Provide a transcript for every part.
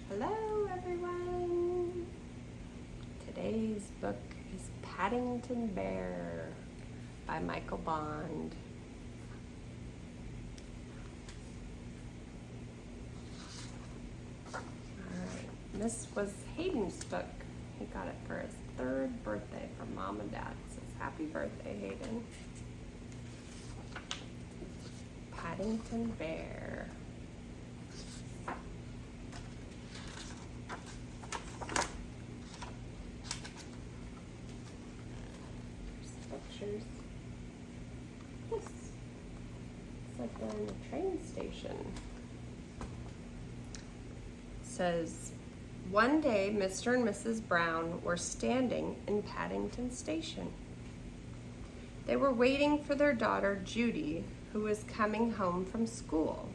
Hello everyone! Today's book is Paddington Bear by Michael Bond. Alright, this was Hayden's book. He got it for his 3rd birthday from Mom and Dad. So happy birthday, Hayden. Paddington Bear. Pictures. Yes. It's like they're in a train station. It says, one day Mr. and Mrs. Brown were standing in Paddington Station. They were waiting for their daughter Judy, who was coming home from school.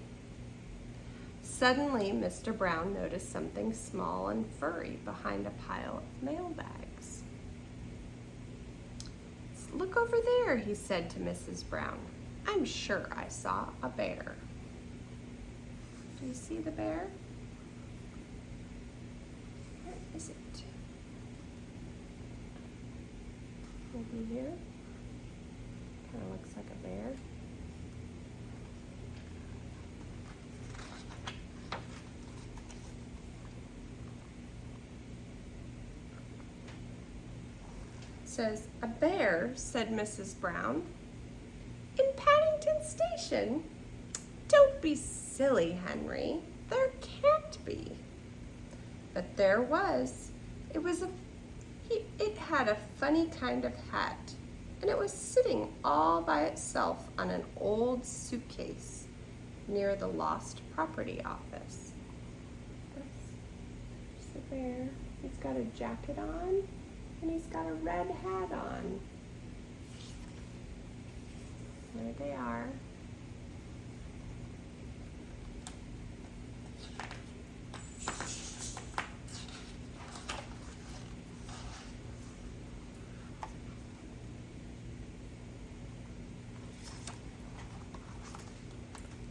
Suddenly, Mr. Brown noticed something small and furry behind a pile of mailbags. Look over there, he said to Mrs. Brown. I'm sure I saw a bear. Do you see the bear? Where is it? Maybe here? Kind of looks like a bear. Says, a bear, said Mrs. Brown. In Paddington Station? Don't be silly, Henry. There can't be. But there was. It had a funny kind of hat, and it was sitting all by itself on an old suitcase near the lost property office. There's the bear. He's got a jacket on. And he's got a red hat on. There they are.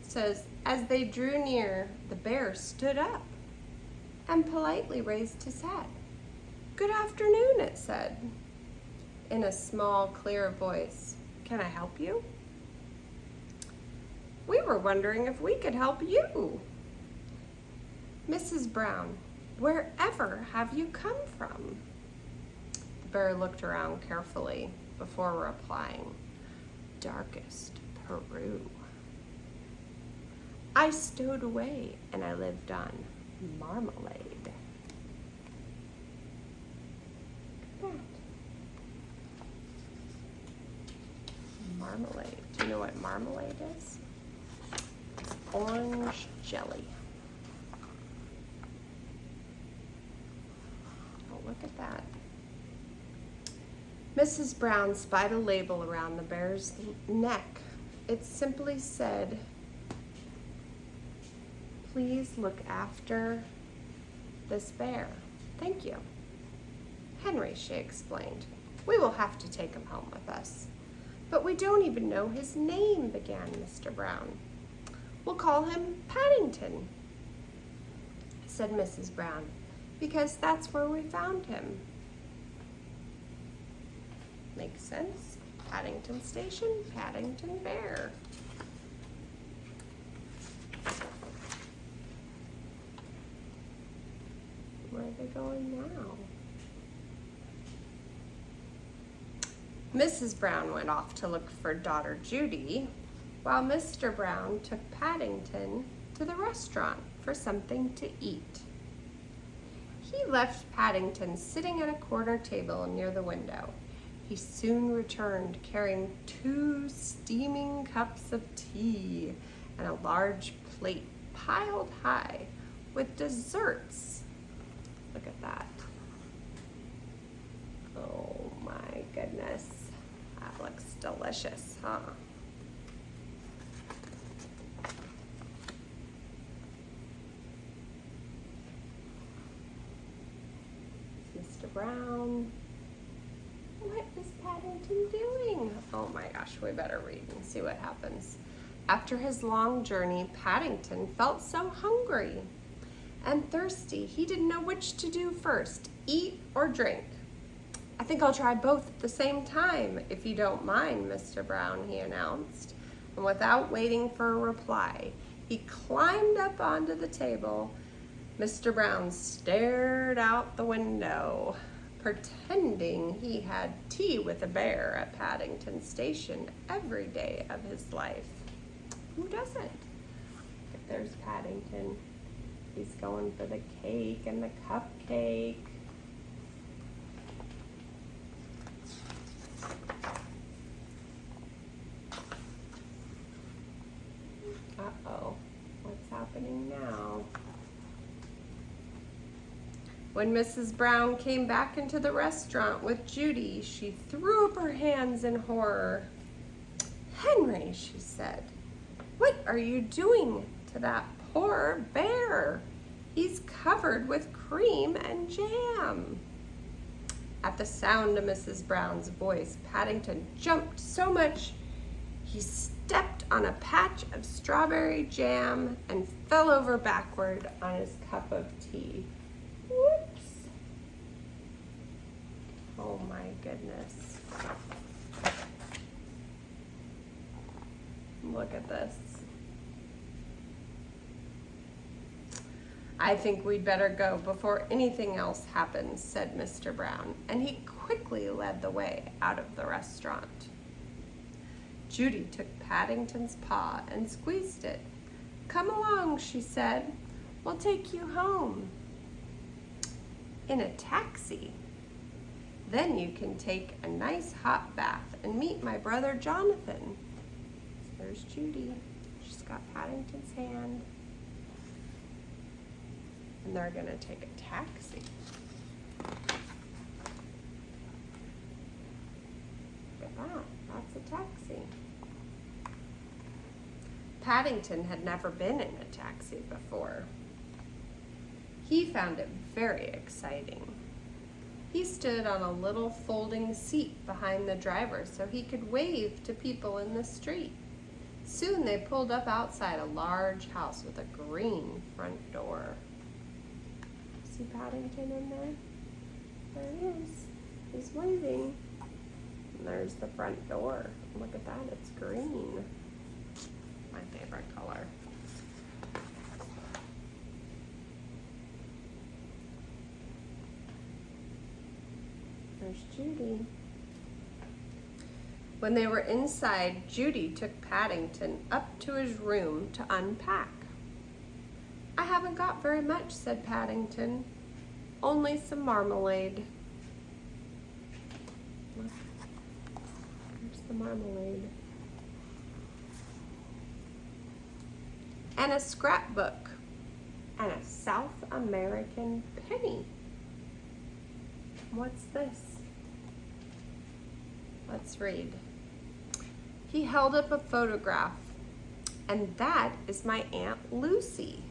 It says, as they drew near, the bear stood up and politely raised his hat. Good afternoon, it said, in a small, clear voice. Can I help you? We were wondering if we could help you. Mrs. Brown, wherever have you come from? The bear looked around carefully before replying. Darkest Peru. I stowed away and I lived on marmalade. Marmalade. Do you know what marmalade is? It's orange jelly. Oh, look at that. Mrs. Brown spied a label around the bear's neck. It simply said, please look after this bear. Thank you. Henry, she explained. We will have to take him home with us. But we don't even know his name, began Mr. Brown. We'll call him Paddington, said Mrs. Brown, because that's where we found him. Makes sense. Paddington Station, Paddington Bear. Where are they going now? Mrs. Brown went off to look for daughter Judy, while Mr. Brown took Paddington to the restaurant for something to eat. He left Paddington sitting at a corner table near the window. He soon returned carrying 2 steaming cups of tea and a large plate piled high with desserts. Look at that. Oh my goodness. That looks delicious, huh? Mr. Brown. What is Paddington doing? Oh my gosh, we better read and see what happens. After his long journey, Paddington felt so hungry and thirsty. He didn't know which to do first, eat or drink. "I think I'll try both at the same time, if you don't mind, Mr. Brown," he announced. And without waiting for a reply, he climbed up onto the table. Mr. Brown stared out the window, pretending he had tea with a bear at Paddington Station every day of his life. Who doesn't? There's Paddington. He's going for the cake and the cupcake. Uh-oh, what's happening now? When Mrs. Brown came back into the restaurant with Judy, she threw up her hands in horror. "Henry," she said, "what are you doing to that poor bear? He's covered with cream and jam." At the sound of Mrs. Brown's voice, Paddington jumped so much he stepped on a patch of strawberry jam and fell over backward on his cup of tea. Whoops. Oh my goodness. Look at this. "I think we'd better go before anything else happens," said Mr. Brown, and he quickly led the way out of the restaurant. Judy took Paddington's paw and squeezed it. "Come along," she said. "We'll take you home in a taxi. Then you can take a nice hot bath and meet my brother Jonathan." There's Judy. She's got Paddington's hand. And they're gonna take a taxi. Look at that, that's a taxi. Paddington had never been in a taxi before. He found it very exciting. He stood on a little folding seat behind the driver so he could wave to people in the street. Soon they pulled up outside a large house with a green front door. See Paddington in there? There he is. He's waving. And there's the front door. Look at that, it's green. My favorite color. There's Judy. When they were inside, Judy took Paddington up to his room to unpack. "I haven't got very much," said Paddington. "Only some marmalade." Look, there's the marmalade. "And a scrapbook, and a South American penny." What's this? Let's read. He held up a photograph. "And that is my Aunt Lucy.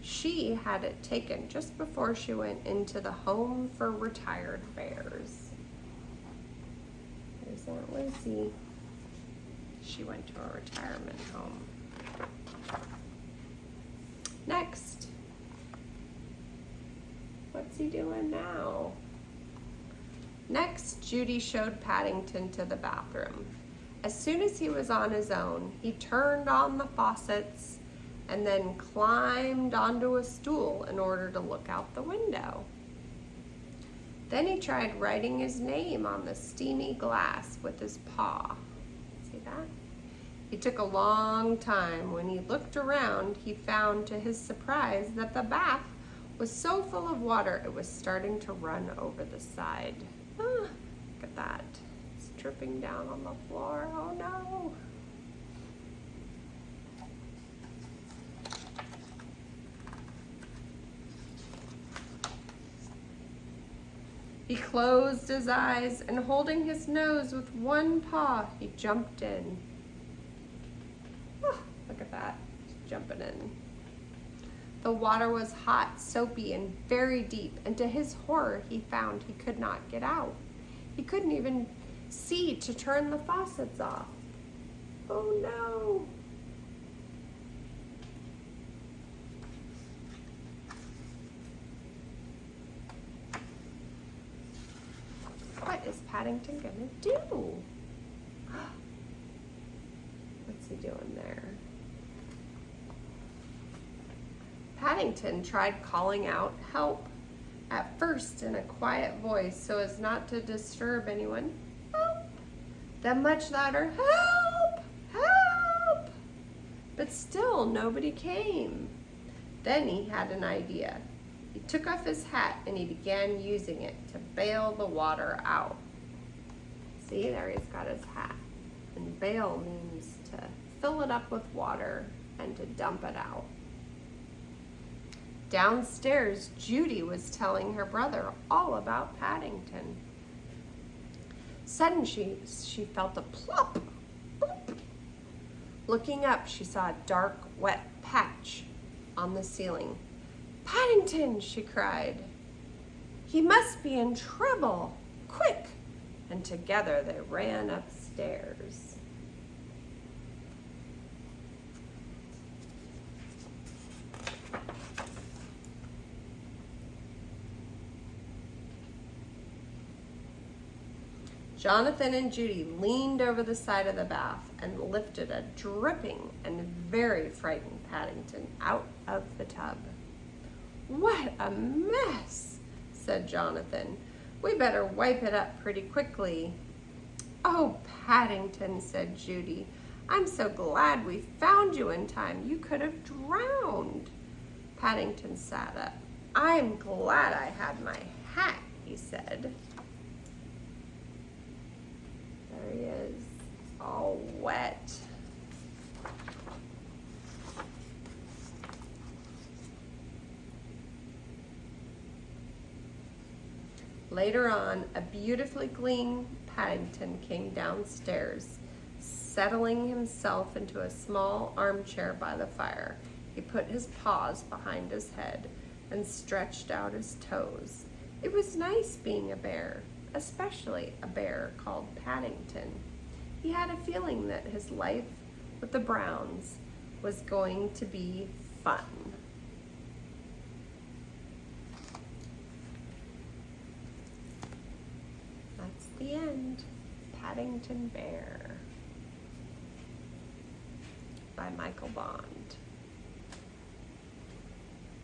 She had it taken just before she went into the home for retired bears." There's Aunt Lucy. She went to a retirement home. Next. What's he doing now? Next, Judy showed Paddington to the bathroom. As soon as he was on his own, he turned on the faucets and then climbed onto a stool in order to look out the window. Then he tried writing his name on the steamy glass with his paw. See that? It took a long time. When he looked around, he found to his surprise that the bath was so full of water it was starting to run over the side. Ah, look at that. It's dripping down on the floor. Oh no. He closed his eyes and holding his nose with one paw, he jumped in. Oh, look at that, he's jumping in. The water was hot, soapy, and very deep, and to his horror, he found he could not get out. He couldn't even see to turn the faucets off. Oh no. Paddington gonna do? What's he doing there? Paddington tried calling out help, at first in a quiet voice so as not to disturb anyone. Help! Then much louder, help! Help! But still nobody came. Then he had an idea. He took off his hat and he began using it to bail the water out. See, there he's got his hat. And bail means to fill it up with water and to dump it out. Downstairs, Judy was telling her brother all about Paddington. Suddenly, she felt a plop. Boop. Looking up, she saw a dark, wet patch on the ceiling. Paddington, she cried. He must be in trouble. Quick! And together they ran upstairs. Jonathan and Judy leaned over the side of the bath and lifted a dripping and very frightened Paddington out of the tub. What a mess, said Jonathan. We better wipe it up pretty quickly. Oh, Paddington, said Judy. I'm so glad we found you in time. You could have drowned. Paddington sat up. I'm glad I had my hat, he said. There he is, all wet. Later on, a beautifully clean Paddington came downstairs, settling himself into a small armchair by the fire. He put his paws behind his head and stretched out his toes. It was nice being a bear, especially a bear called Paddington. He had a feeling that his life with the Browns was going to be fun. That's the end. Paddington Bear by Michael Bond.